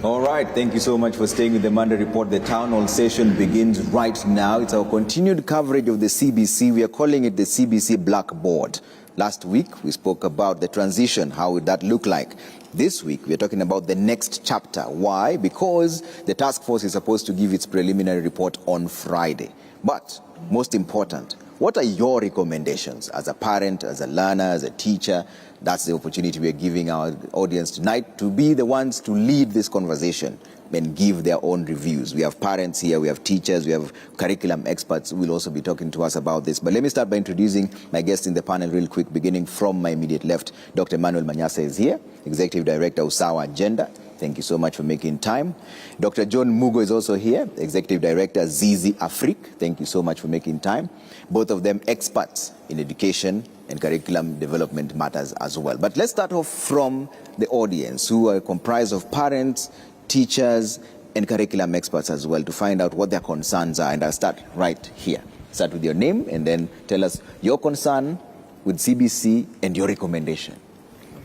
All right, thank you so much for staying with the Monday Report. The town hall session begins right now. It's our continued coverage of the CBC. We are calling it the CBC Blackboard. Last week, we spoke about the transition, how would that look like? This week, we are talking about the next chapter. Why? Because the task force is supposed to give its preliminary report on Friday. But most important, what are your recommendations as a parent, as a learner, as a teacher? That's the opportunity we are giving our audience tonight to be the ones to lead this conversation and give their own reviews. We have parents here, we have teachers, we have curriculum experts who will also be talking to us about this. But let me start by introducing my guests in the panel real quick, beginning from my immediate left. Dr. Emmanuel Manyasa is here, Executive Director, Usawa Agenda. Thank you so much for making time. Dr. John Mugo is also here, Executive Director, Zizi Afrique. Thank you so much for making time. Both of them experts in education and curriculum development matters as well. But let's start off from the audience, who are comprised of parents, teachers, and curriculum experts as well, to find out what their concerns are. And I'll start right here. Start with your name and then tell us your concern with CBC and your recommendation.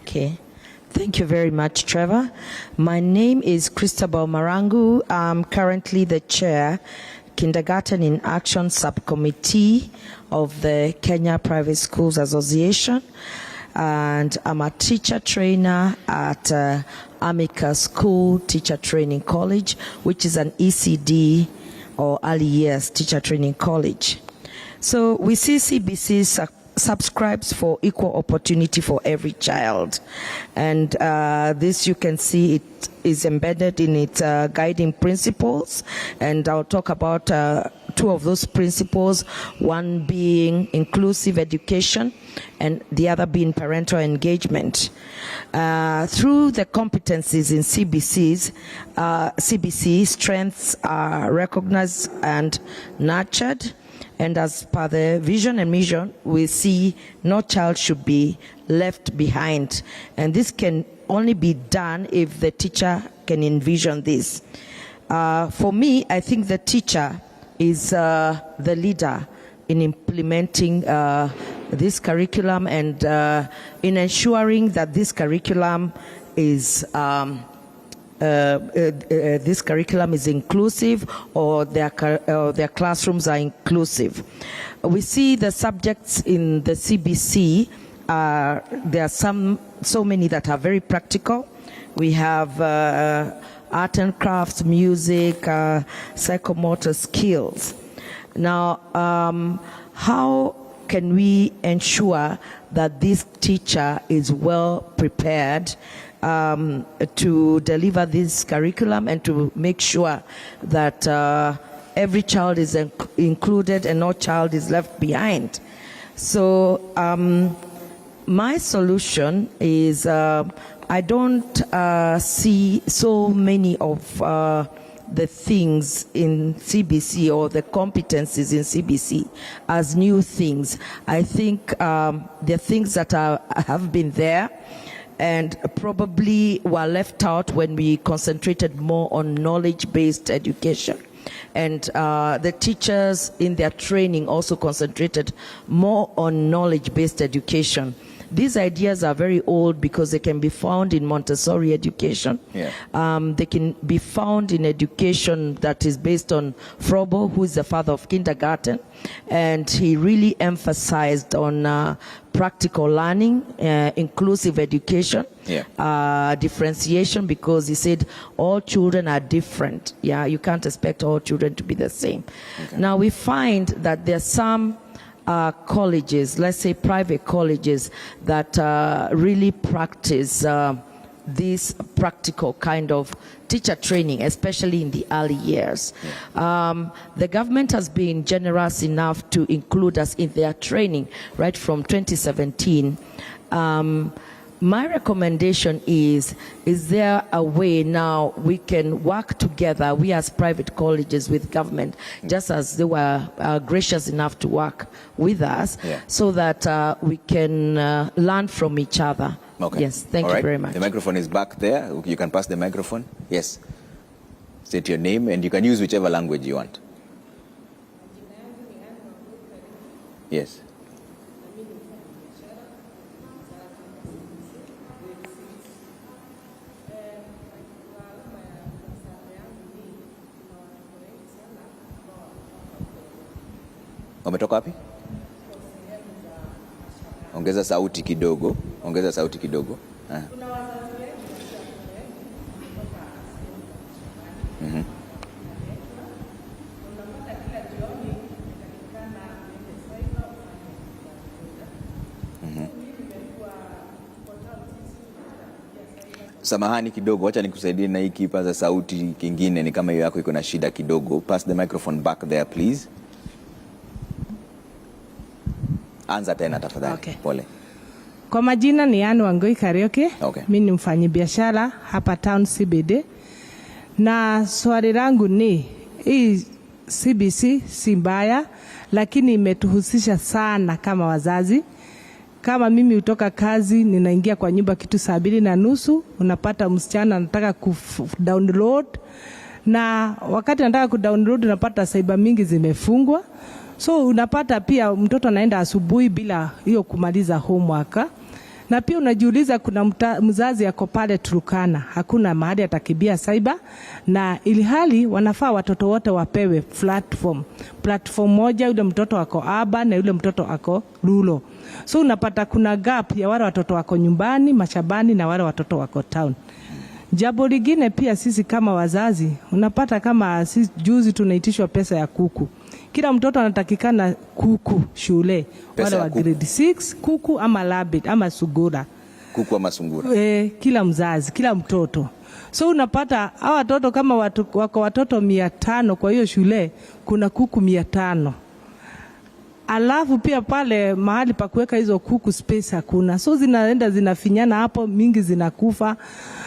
Okay. Thank you very much, Trevor. My name is Christabel Marangu. I'm currently the chair, Kindergarten in Action Subcommittee of the Kenya Private Schools Association. And I'm a teacher trainer at Amica School Teacher Training College, which is an ECD or early years teacher training college. So we see CBC subscribes for equal opportunity for every child. And this, you can see, it is embedded in its guiding principles. And I'll talk about two of those principles, one being inclusive education and the other being parental engagement. Through the competencies in CBC, strengths are recognized and nurtured. And as per the vision and mission, we see no child should be left behind. And this can only be done if the teacher can envision this. For me, I think the teacher is the leader in implementing this curriculum and in ensuring that this curriculum is inclusive, or their classrooms are inclusive. We see the subjects in the CBC, there are so many that are very practical. We have art and crafts, music, psychomotor skills. Now, how can we ensure that this teacher is well prepared to deliver this curriculum and to make sure that every child is included and no child is left behind? So my solution is I don't see so many of the things in CBC or the competencies in CBC as new things. I think they're things that have been there and probably were left out when we concentrated more on knowledge-based education. And the teachers in their training also concentrated more on knowledge-based education. These ideas are very old because they can be found in Montessori education. Yeah. They can be found in education that is based on Frobo, who is the father of kindergarten. And he really emphasized on practical learning, inclusive education, differentiation, because he said all children are different. Yeah, you can't expect all children to be the same. Okay. Now we find that there are some colleges, let's say private colleges, that really practice this practical kind of teacher training, especially in the early years. Yeah. The government has been generous enough to include us in their training right from 2017. My recommendation is there a way now we can work together, we as private colleges with government, just as they were gracious enough to work with us, so that we can learn from each other. Okay. Yes, thank you very much. The microphone is back there. You can pass the microphone. Yes. State your name and you can use whichever language you want. Yes. Wametoka wapi? Ongeza sauti kidogo. Ongeza sauti kidogo. Samahani kidogo, wacha nikusaidie na hii kipaza sauti kingine, ni kama hiyo yako iko na shida kidogo. Pass the microphone back there please. Anza tena tafadhali. Okay. Pole. Kwa majina ni Anne Wangui Karioke. Okay. Mimi ni mfanyabiashara hapa town CBD. Na swali langu ni hii CBC si mbaya, lakini imetuhusisha sana kama wazazi. Kama mimi utoka kazi ninaingia kwa nyumba kitu 7:30, unapata msichana anataka ku-download, na wakati anataka ku-download unapata cyber mingi zimefungwa. So unapata pia mtoto anaenda asubuhi bila hiyo kumaliza homework. Na pia unajiuliza kuna mzazi yako pale Turkana, hakuna mahali atakibia cyber, na ilihali wanafaa watoto wote wapewe platform moja, yule mtoto wako urban na yule mtoto wako rural. So unapata kuna gap ya wale watoto wako nyumbani, mashabani na wale watoto wako town. Jambo lingine pia sisi kama wazazi, unapata kama sisi juzi tunaitishwa pesa ya kuku. Kila mtoto anatakikana kuku shule. Wale wa grade 6, kuku ama rabbit ama sungura. Kuku ama sungura. Kila mzazi, kila mtoto. So unapata hawa watoto kama wako watoto 500 kwa hiyo shule, kuna kuku 500. Alafu pia pale mahali pa kuweka hizo kuku space hakuna. So zinaenda zinafinyana hapo, mingi zinakufa.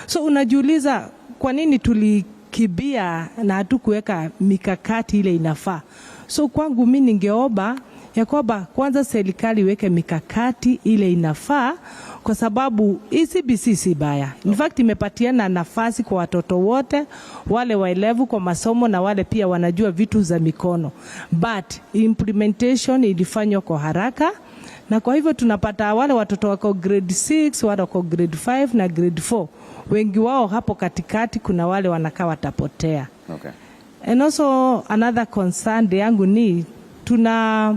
So unajiuliza kwa nini tulikibia na hatukuweka mikakati ile inafaa. So kwangu mimi ningeomba ya kwamba kwanza serikali iweke mikakati ile inafaa, kwa sababu CBC si baya. In fact imepatiana nafasi kwa watoto wote, wale waelevu kwa masomo na wale pia wanajua vitu za mikono. But implementation ilifanywa kwa haraka, na kwa hivyo tunapata wale watoto wako grade 6, wale wako grade 5 na grade 4. Wengi wao hapo katikati kuna wale wanakaa watapotea. Okay. And also another concern yangu ni tuna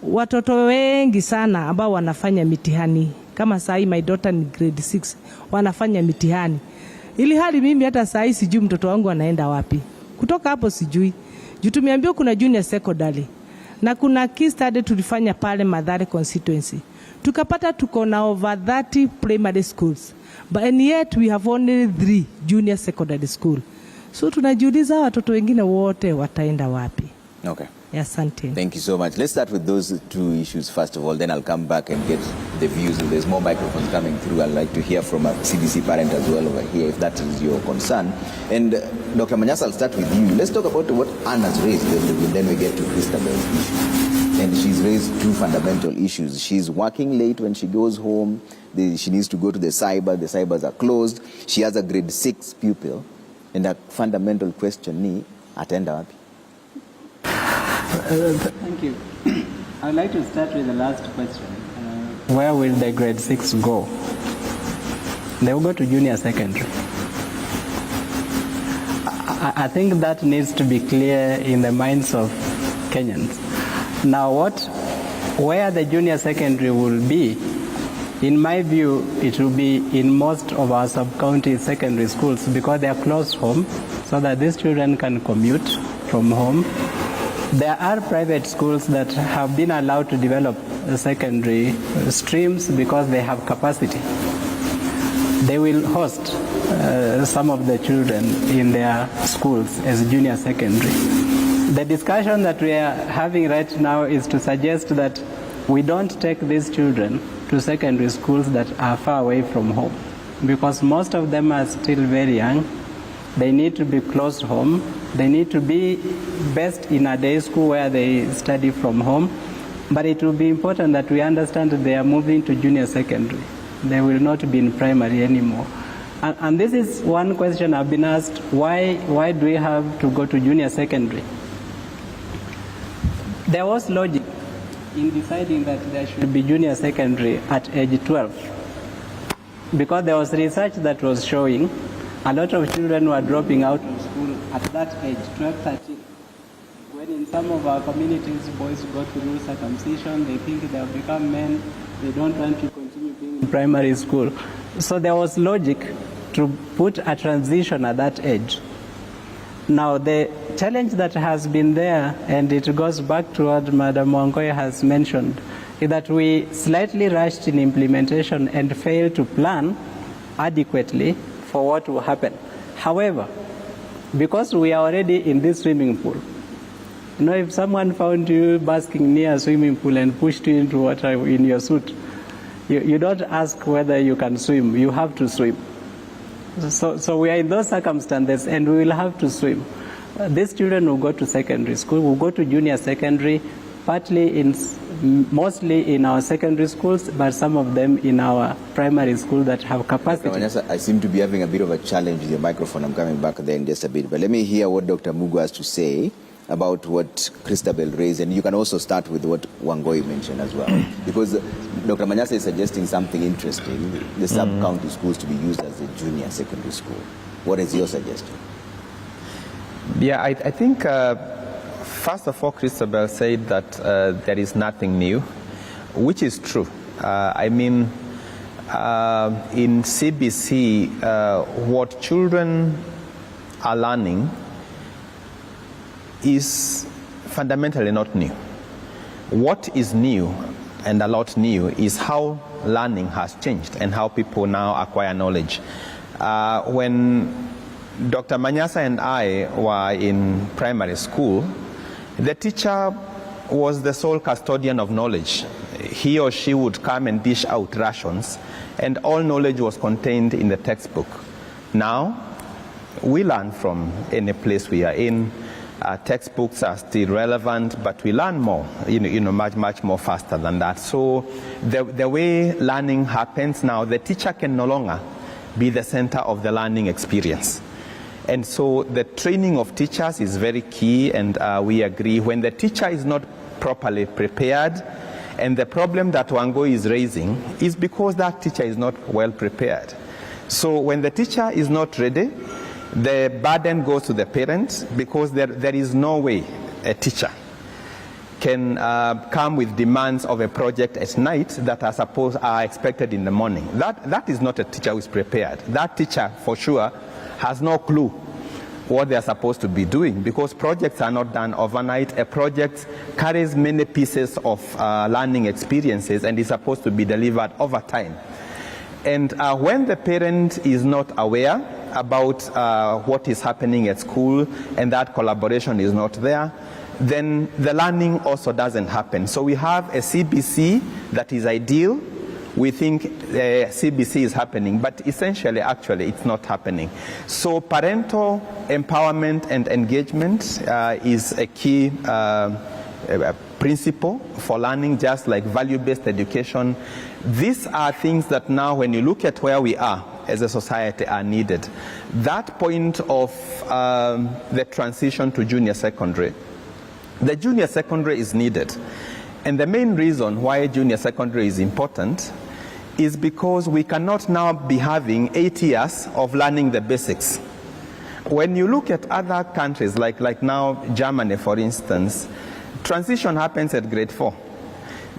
watoto wengi sana ambao wanafanya mitihani. Kama saa hii my daughter ni grade 6, wanafanya mitihani. Ili hali mimi hata saa hii sijui mtoto wangu anaenda wapi. Kutoka hapo sijui. Juu tumeambiwa kuna junior secondary. Na kuna case study tulifanya pale Mathare constituency. Tukapata tuko na over 30 primary schools. But and yet we have only 3 junior secondary school. So tunajiuliza watoto wengine wote wataenda wapi? Okay. Asante. Thank you so much. Let's start with those two issues first of all, then I'll come back and get the views. There's more microphones coming through. I'd like to hear from a CBC parent as well over here, if that is your concern. And Dr. Manyasa, I'll start with you. Let's talk about what Anna's raised, and then we get to Christabel's issue. And she's raised two fundamental issues. She's working late when she goes home. She needs to go to the cyber. The cybers are closed. She has a grade 6 pupil. And a fundamental question ni, atenda wapi? Thank you. I would like to start with the last question. Where will the grade 6 go? They will go to junior secondary. I think that needs to be clear in the minds of Kenyans. Now where the junior secondary will be, in my view, it will be in most of our sub-county secondary schools because they are close home so that these children can commute from home. There are private schools that have been allowed to develop secondary streams because they have capacity. They will host some of the children in their schools as junior secondary. The discussion that we are having right now is to suggest that we don't take these children to secondary schools that are far away from home, because most of them are still very young. They need to be close to home. They need to be best in a day school where they study from home. But it will be important that we understand that they are moving to junior secondary. They will not be in primary anymore. And this is one question I've been asked, why do we have to go to junior secondary? There was logic in deciding that there should be junior secondary at age 12. Because there was research that was showing a lot of children were dropping out of school at that age, 12, 13. When in some of our communities, boys go through circumcision, they think they'll become men, they don't want to continue being in primary school. So there was logic to put a transition at that age. Now, the challenge that has been there, and it goes back to what Madam Wangoi has mentioned, is that we slightly rushed in implementation and failed to plan adequately for what will happen. However, because we are already in this swimming pool, you know, if someone found you basking near a swimming pool and pushed you into water in your suit, you don't ask whether you can swim, you have to swim. So we are in those circumstances and we will have to swim. These children will go to secondary school, will go to junior secondary, mostly in our secondary schools, but some of them in our primary school that have capacity. I seem to be having a bit of a challenge with your microphone. I'm coming back there in just a bit, but let me hear what Dr. Mugu has to say about what Christabel raised, and you can also start with what Wangoi mentioned as well, because Dr. Manyasa is suggesting something interesting, the sub-county schools to be used as a junior secondary school. What is your suggestion? Yeah, I think, first of all, Christabel said that there is nothing new, which is true. I mean, in CBC, what children are learning is fundamentally not new. What is new, and a lot new, is how learning has changed and how people now acquire knowledge. When Dr. Manyasa and I were in primary school, the teacher was the sole custodian of knowledge. He or she would come and dish out rations, and all knowledge was contained in the textbook. Now, we learn from any place we are in. Textbooks are still relevant, but we learn more, much more faster than that. So the way learning happens now, the teacher can no longer be the center of the learning experience. And so the training of teachers is very key, and we agree when the teacher is not properly prepared, and the problem that Wangoi is raising is because that teacher is not well prepared. So when the teacher is not ready, the burden goes to the parents, because there is no way a teacher can come with demands of a project at night that are expected in the morning. That is not a teacher who is prepared. That teacher, for sure, has no clue what they are supposed to be doing, because projects are not done overnight. A project carries many pieces of learning experiences and is supposed to be delivered over time. And when the parent is not aware about what is happening at school, and that collaboration is not there, then the learning also doesn't happen. So we have a CBC that is ideal. We think CBC is happening, but essentially, actually, it's not happening. So parental empowerment and engagement is a key principle for learning, just like value-based education. These are things that now, when you look at where we are as a society, are needed. That point of the transition to junior secondary, the junior secondary is needed. And the main reason why junior secondary is important is because we cannot now be having 8 years of learning the basics. When you look at other countries, like now Germany, for instance, transition happens at grade 4.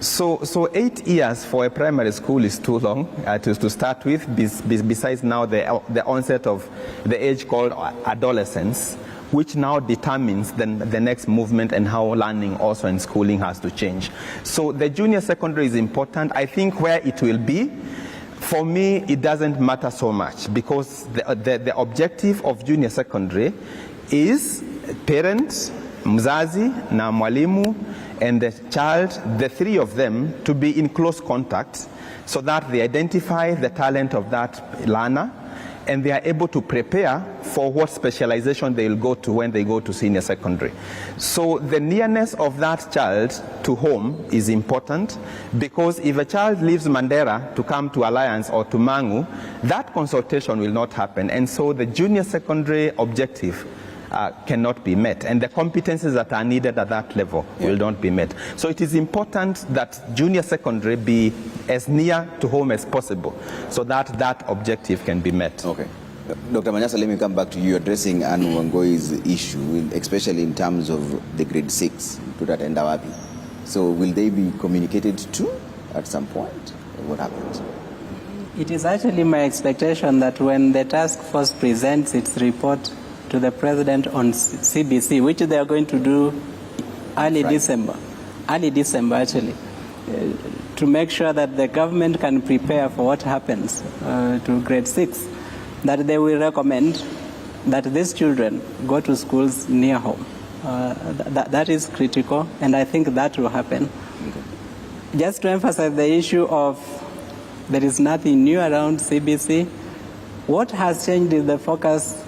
So 8 years for a primary school is too long to start with, besides now the onset of the age called adolescence, which now determines the next movement and how learning also in schooling has to change. So the junior secondary is important. I think where it will be, for me, it doesn't matter so much, because the objective of junior secondary is parents, mzazi na mwalimu, and the child, the three of them, to be in close contact so that they identify the talent of that learner, and they are able to prepare for what specialization they will go to when they go to senior secondary. So the nearness of that child to home is important, because if a child leaves Mandera to come to Alliance or to Mangu, that consultation will not happen. And so the junior secondary objective cannot be met, and the competencies that are needed at that level will not be met. So it is important that junior secondary be as near to home as possible, so that that objective can be met. Okay. Dr. Manyasa, let me come back to you addressing Anne Wangoi's issue, especially in terms of the grade 6, tutaenda wapi. So will they be communicated to at some point? What happens? It is actually my expectation that when the task force presents its report to the president on CBC, which they are going to do early December actually, to make sure that the government can prepare for what happens to grade 6, that they will recommend that these children go to schools near home. That is critical, and I think that will happen. Okay. Just to emphasize the issue of there is nothing new around CBC, what has changed is the focus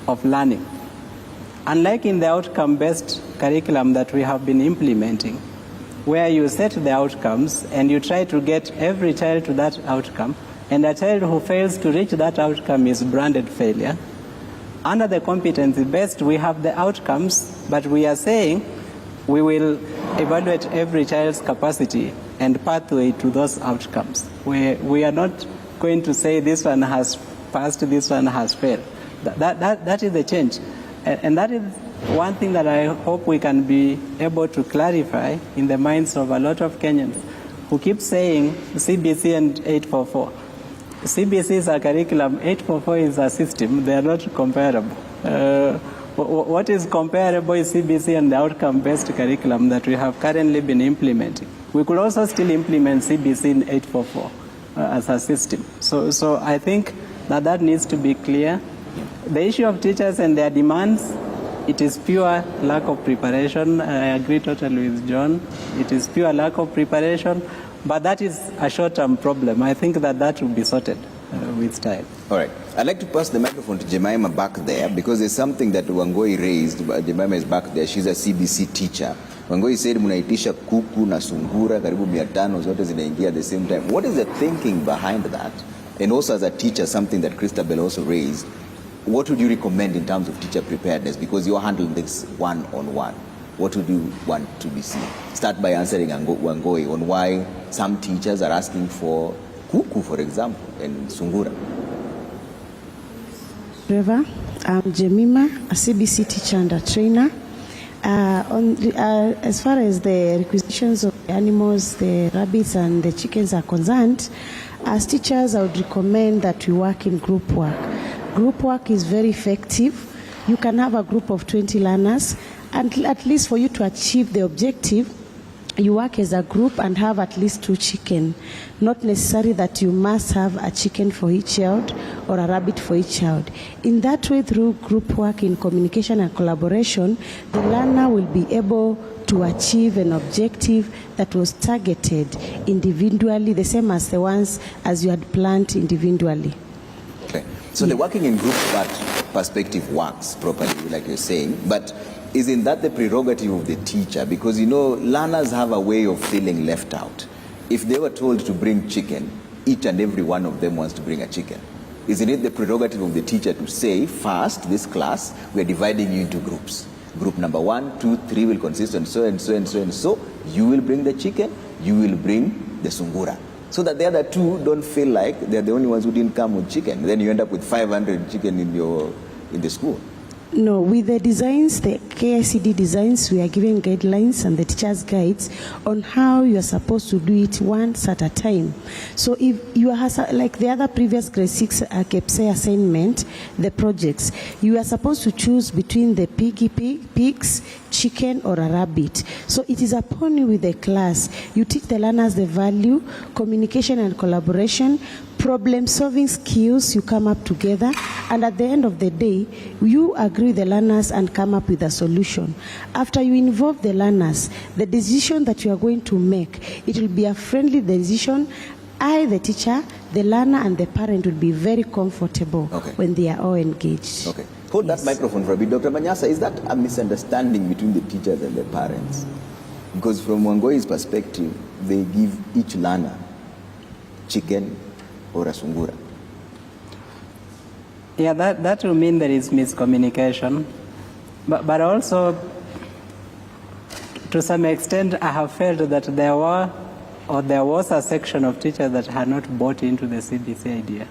of learning. Unlike in the outcome-based curriculum that we have been implementing, where you set the outcomes and you try to get every child to that outcome, and a child who fails to reach that outcome is branded failure. Under the competency-based, we have the outcomes, but we are saying we will evaluate every child's capacity and pathway to those outcomes. We are not going to say this one has passed, this one has failed. That is the change. And that is one thing that I hope we can be able to clarify in the minds of a lot of Kenyans who keep saying CBC and 844. CBC is a curriculum, 844 is a system. They are not comparable. What is comparable is CBC and the outcome-based curriculum that we have currently been implementing. We could also still implement CBC in 844 as a system. So I think that needs to be clear. The issue of teachers and their demands, it is pure lack of preparation. I agree totally with John. It is pure lack of preparation, but that is a short-term problem. I think that will be sorted with time. All right. I'd like to pass the microphone to Jemima back there because there's something that Wangoi raised. Jemima is back there. She's a CBC teacher. Wangoi said munaitisha kuku na sungura karibu 500 zote zinaingia at the same time. What is the thinking behind that? And also as a teacher, something that Christabel also raised, what would you recommend in terms of teacher preparedness? Because you're handling this one-on-one. What would you want to be seen? Start by answering Wangoi on why some teachers are asking for kuku, for example, and sungura. Trevor, I'm Jemima, a CBC teacher and a trainer. As far as the requisitions of the animals, the rabbits and the chickens are concerned, as teachers, I would recommend that we work in group work. Group work is very effective. You can have a group of 20 learners, and at least for you to achieve the objective, you work as a group and have at least 2 chicken. Not necessary that you must have a chicken for each child or a rabbit for each child. In that way, through group work in communication and collaboration, the learner will be able to achieve an objective that was targeted individually, the same as the ones as you had planned individually. Okay. So the working in group perspective works properly, like you're saying, but isn't that the prerogative of the teacher? Because, learners have a way of feeling left out. If they were told to bring chicken, each and every one of them wants to bring a chicken. Isn't it the prerogative of the teacher to say, first, this class, we are dividing you into groups. Group number 1, 2, 3 will consist and so and so and so and so. You will bring the chicken, you will bring the sungura. So that the other 2 don't feel like they're the only ones who didn't come with chicken. Then you end up with 500 chicken in the school. No, with the designs, the KICD designs, we are giving guidelines and the teacher's guides on how you are supposed to do it once at a time. So if you are, like the other previous grade 6 KEPSE assignment, the projects, you are supposed to choose between the pigs, chicken or a rabbit. So it is upon you with the class. You teach the learners the value, communication and collaboration, problem-solving skills, you come up together, and at the end of the day, you agree with the learners and come up with a solution. After you involve the learners, the decision that you are going to make, it will be a friendly decision. I, the teacher, the learner, and the parent will be very comfortable when they are all engaged. Okay. Hold that microphone for a bit. Dr. Manyasa, is that a misunderstanding between the teachers and the parents? Because from Wangoi's perspective, they give each learner chicken or a sungura. Yeah, that will mean there is miscommunication. But also, to some extent, I have felt that there was a section of teachers that had not bought into the CBC idea.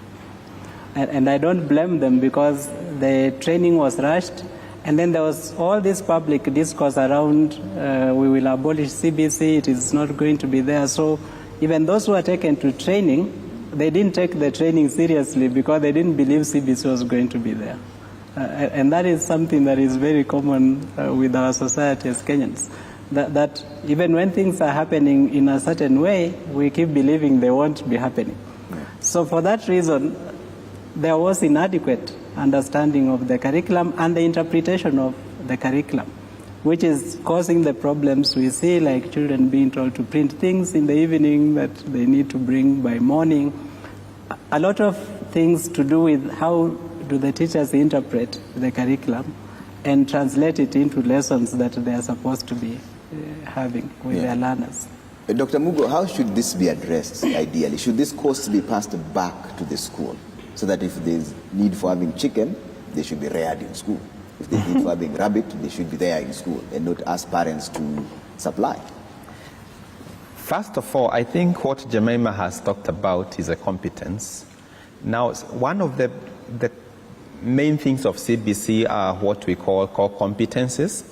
And I don't blame them because the training was rushed. And then there was all this public discourse around we will abolish CBC, it is not going to be there. So even those who were taken to training, they didn't take the training seriously because they didn't believe CBC was going to be there. And that is something that is very common with our society as Kenyans. That even when things are happening in a certain way, we keep believing they won't be happening. So for that reason, there was inadequate understanding of the curriculum and the interpretation of the curriculum, which is causing the problems we see, like children being told to print things in the evening that they need to bring by morning. A lot of things to do with how do the teachers interpret the curriculum and translate it into lessons that they are supposed to be having with their learners. Dr. Mugo, how should this be addressed ideally? Should this course be passed back to the school so that if there's need for having chicken, they should be reared in school? If there's need for having rabbit, they should be there in school and not ask parents to supply? First of all, I think what Jemima has talked about is a competence. Now, one of the main things of CBC are what we call core competencies,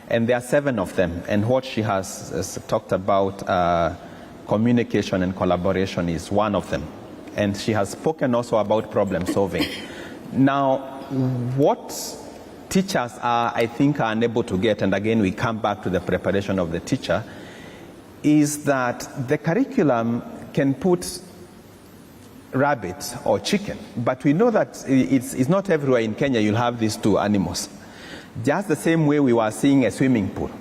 and there are 7 of them. And what she has talked about, communication and collaboration, is one of them. And she has spoken also about problem solving. Now, what teachers are, I think, are unable to get, and again we come back to the preparation of the teacher, is that the curriculum can put rabbit or chicken, but we know that it's not everywhere in Kenya you'll have these 2 animals. Just the same way we were seeing a swimming pool.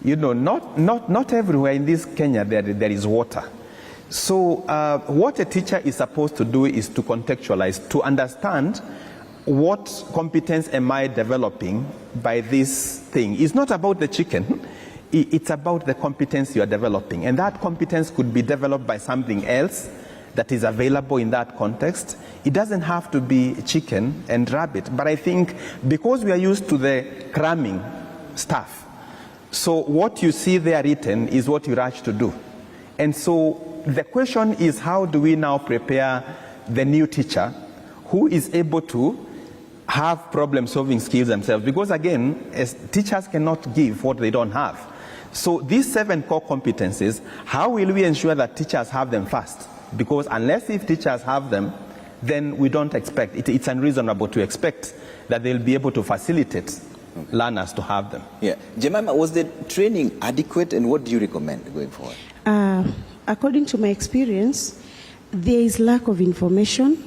You know, not everywhere in this Kenya there is water. So what a teacher is supposed to do is to contextualize, to understand what competence am I developing by this thing. It's not about the chicken. It's about the competence you are developing. And that competence could be developed by something else that is available in that context. It doesn't have to be chicken and rabbit. But I think because we are used to the cramming stuff, so what you see there written is what you rush to do. And so the question is, how do we now prepare the new teacher who is able to have problem-solving skills themselves? Because again, as teachers cannot give what they don't have. So these 7 core competencies, how will we ensure that teachers have them first? Because unless if teachers have them, then we don't expect, it's unreasonable to expect that they'll be able to facilitate learners to have them. Yeah. Jemima, was the training adequate, and what do you recommend going forward? According to my experience, there is lack of information,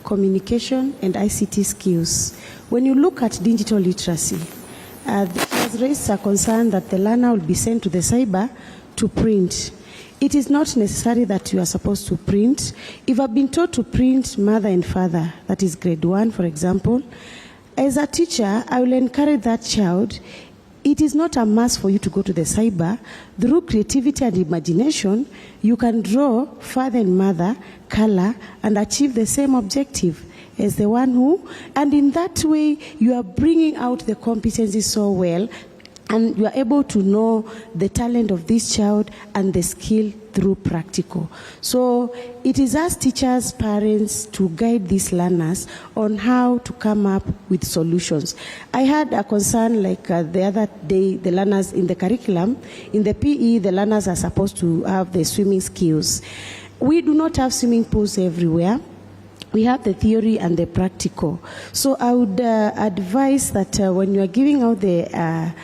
communication, and ICT skills. When you look at digital literacy, this has raised a concern that the learner will be sent to the cyber to print. It is not necessary that you are supposed to print. If I've been taught to print mother and father, that is grade 1, for example, as a teacher, I will encourage that child. It is not a must for you to go to the cyber. Through creativity and imagination, you can draw father and mother, color, and achieve the same objective as the one who, and in that way, you are bringing out the competencies so well, and you are able to know the talent of this child and the skill through practical. So it is us teachers, parents, to guide these learners on how to come up with solutions. I had a concern like the other day, the learners in the curriculum, in the PE, the learners are supposed to have the swimming skills. We do not have swimming pools everywhere. We have the theory and the practical. So I would advise that when you are giving out the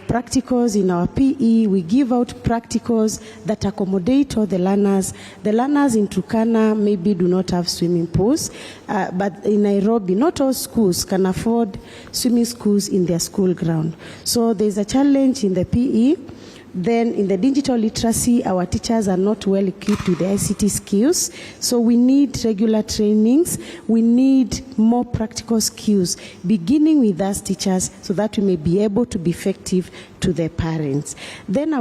practicals in our PE, we give out practicals that accommodate all the learners. The learners in Turkana maybe do not have swimming pools, but in Nairobi, not all schools can afford swimming schools in their school ground. So there's a challenge in the PE. Then in the digital literacy, our teachers are not well equipped with the ICT skills. So we need regular trainings. We need more practical skills, beginning with us teachers, so that we may be able to be effective to the parents. Then I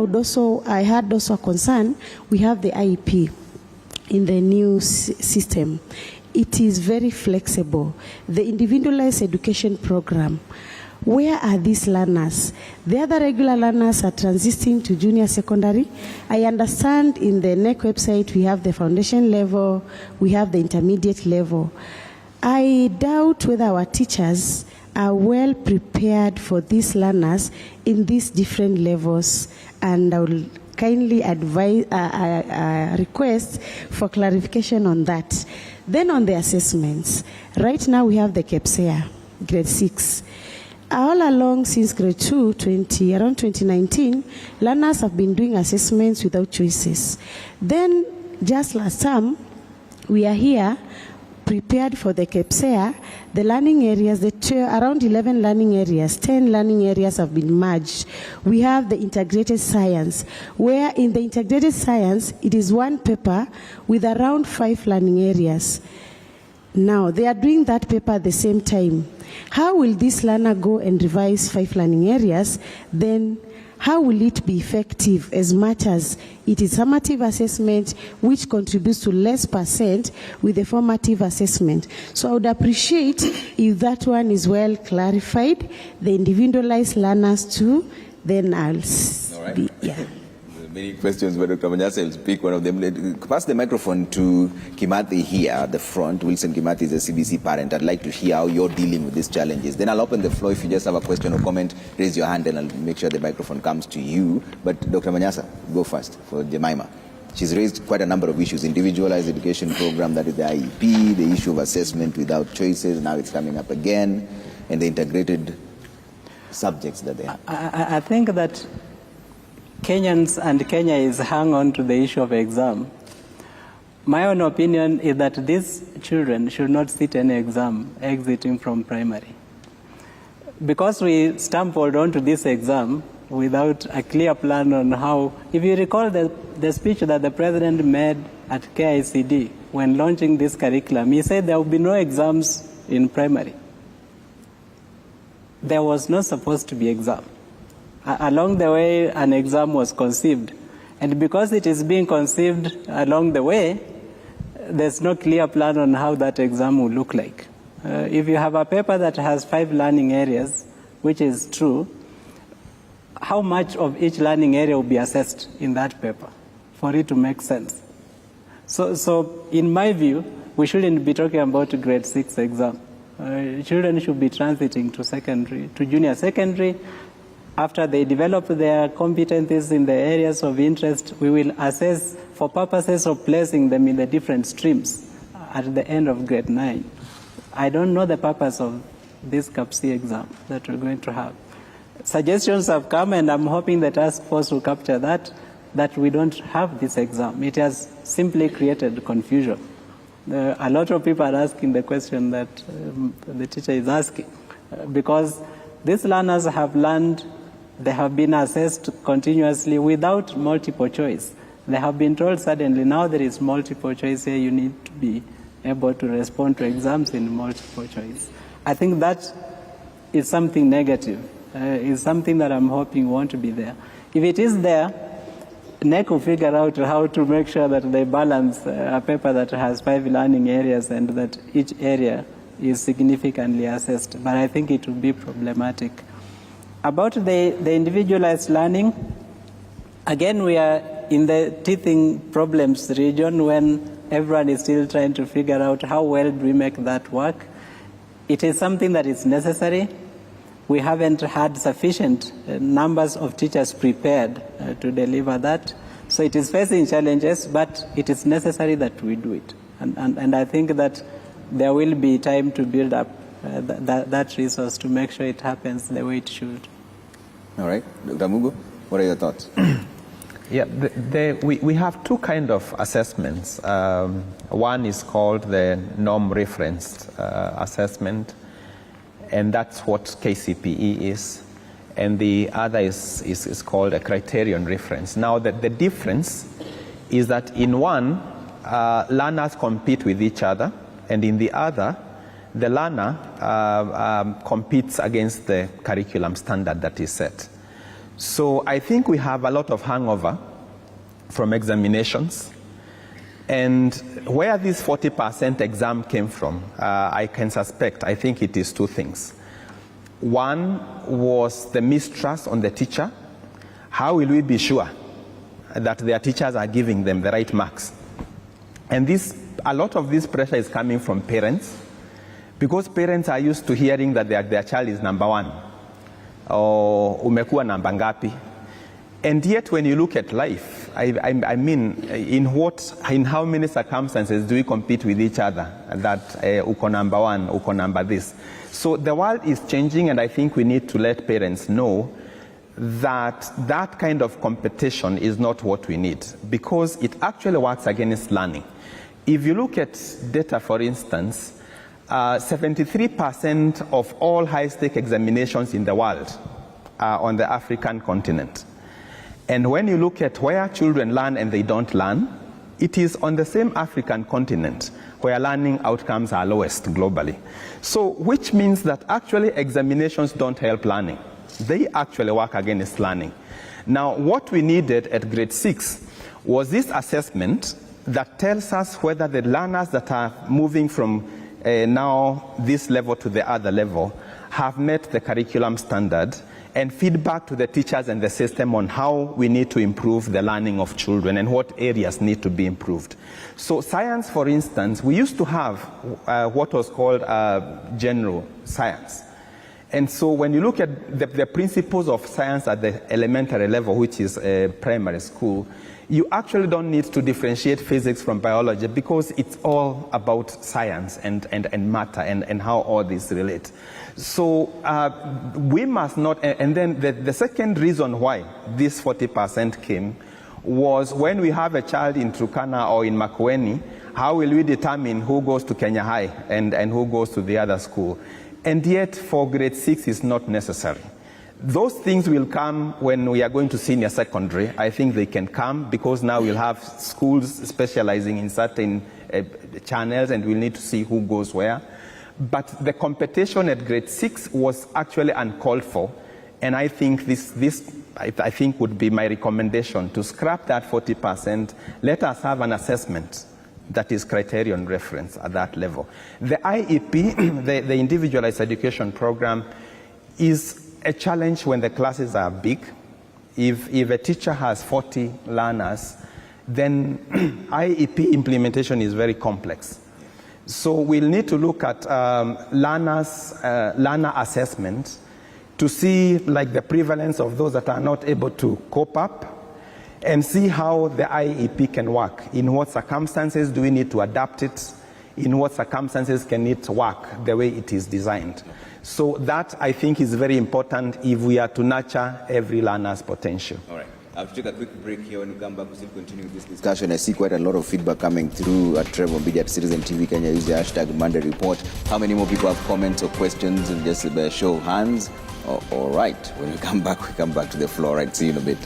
had also a concern. We have the IEP in the new system. It is very flexible. The individualized education program. Where are these learners? The other regular learners are transiting to junior secondary. I understand in the NEC website we have the foundation level, we have the intermediate level. I doubt whether our teachers are well prepared for these learners in these different levels, and I will kindly advise, request for clarification on that. Then on the assessments, right now we have the KPSEA, grade 6. All along since grade 2, around 2019, learners have been doing assessments without choices. Then just last term, we are here prepared for the KPSEA. The learning areas, around 11 learning areas, 10 learning areas have been merged. We have the integrated science, where in the integrated science, it is one paper with around 5 learning areas. Now, they are doing that paper at the same time. How will this learner go and revise 5 learning areas? Then how will it be effective as much as it is summative assessment which contributes to less % with the formative assessment? So I would appreciate if that one is well clarified, the individualized learners too, then I'll be, yeah. Many questions, but Dr. Manyasa will speak one of them. Pass the microphone to Kimathi here at the front. Wilson Kimathi is a CBC parent. I'd like to hear how you're dealing with these challenges. Then I'll open the floor. If you just have a question or comment, raise your hand and I'll make sure the microphone comes to you. But Dr. Manyasa, go first for Jemima. She's raised quite a number of issues. Individualized education program, that is the IEP, the issue of assessment without choices, now it's coming up again, and the integrated subjects that they have. I think that Kenyans and Kenya is hung on to the issue of exam. My own opinion is that these children should not sit any exam exiting from primary. Because we stumbled onto this exam without a clear plan on how, if you recall the speech that the president made at KICD when launching this curriculum, he said there will be no exams in primary. There was not supposed to be exam. Along the way, an exam was conceived. And because it is being conceived along the way, there's no clear plan on how that exam will look like. If you have a paper that has 5 learning areas, which is true, how much of each learning area will be assessed in that paper for it to make sense? So in my view, we shouldn't be talking about a grade 6 exam. Children should be transiting to junior secondary. After they develop their competencies in the areas of interest, we will assess for purposes of placing them in the different streams at the end of grade 9. I don't know the purpose of this CAPC exam that we're going to have. Suggestions have come, and I'm hoping the task force will capture that we don't have this exam. It has simply created confusion. A lot of people are asking the question that the teacher is asking, because these learners have learned. They have been assessed continuously without multiple choice. They have been told suddenly, now there is multiple choice here, you need to be able to respond to exams in multiple choice. I think that is something negative. Is something that I'm hoping won't be there. If it is there, NEC will figure out how to make sure that they balance a paper that has 5 learning areas and that each area is significantly assessed. But I think it will be problematic. About the individualized learning, again, we are in the teething problems region when everyone is still trying to figure out how well do we make that work. It is something that is necessary. We haven't had sufficient numbers of teachers prepared to deliver that. So it is facing challenges, but it is necessary that we do it. And I think that there will be time to build up that resource to make sure it happens the way it should. All right. Dr. Mugo, what are your thoughts? Yeah, we have 2 kinds of assessments. One is called the norm referenced assessment, and that's what KCPE is. And the other is called a criterion reference. Now, the difference is that in one, learners compete with each other, and in the other, the learner competes against the curriculum standard that is set. So I think we have a lot of hangover from examinations. And where this 40% exam came from, I can suspect, I think it is 2 things. One was the mistrust on the teacher. How will we be sure that their teachers are giving them the right marks? And a lot of this pressure is coming from parents, because parents are used to hearing that their child is number one, or umekuwa namba ngapi. And yet when you look at life, I mean, in how many circumstances do we compete with each other that uko number one, uko number this? So the world is changing, and I think we need to let parents know that that kind of competition is not what we need, because it actually works against learning. If you look at data, for instance, 73% of all high-stake examinations in the world are on the African continent. And when you look at where children learn and they don't learn, it is on the same African continent where learning outcomes are lowest globally. So, which means that actually examinations don't help learning. They actually work against learning. Now, what we needed at grade 6 was this assessment that tells us whether the learners that are moving from now this level to the other level have met the curriculum standard, and feedback to the teachers and the system on how we need to improve the learning of children and what areas need to be improved. So science, for instance, we used to have what was called general science. And so when you look at the principles of science at the elementary level, which is primary school, you actually don't need to differentiate physics from biology, because it's all about science and matter and how all these relate. So we must not, and then the second reason why this 40% came was when we have a child in Turkana or in Makueni, how will we determine who goes to Kenya High and who goes to the other school? And yet for grade 6 it's not necessary. Those things will come when we are going to senior secondary. I think they can come because now we'll have schools specializing in certain channels, and we'll need to see who goes where. But the competition at grade 6 was actually uncalled for, and I think I think would be my recommendation, to scrap that 40%. Let us have an assessment that is criterion reference at that level. The IEP, the Individualized Education Program, is a challenge when the classes are big. If a teacher has 40 learners, then IEP implementation is very complex. So we'll need to look at learner assessment to see like the prevalence of those that are not able to cope up, and see how the IEP can work. In what circumstances do we need to adapt it? In what circumstances can it work the way it is designed? So that, I think, is very important if we are to nurture every learner's potential. All right. I have to take a quick break here. When we come back, we'll still continue this discussion. I see quite a lot of feedback coming through at Trevor Media, at Citizen TV Kenya. Use the hashtag Monday Report. How many more people have comments or questions? And just show of hands. All right. When we come back to the floor. Right. See you in a bit.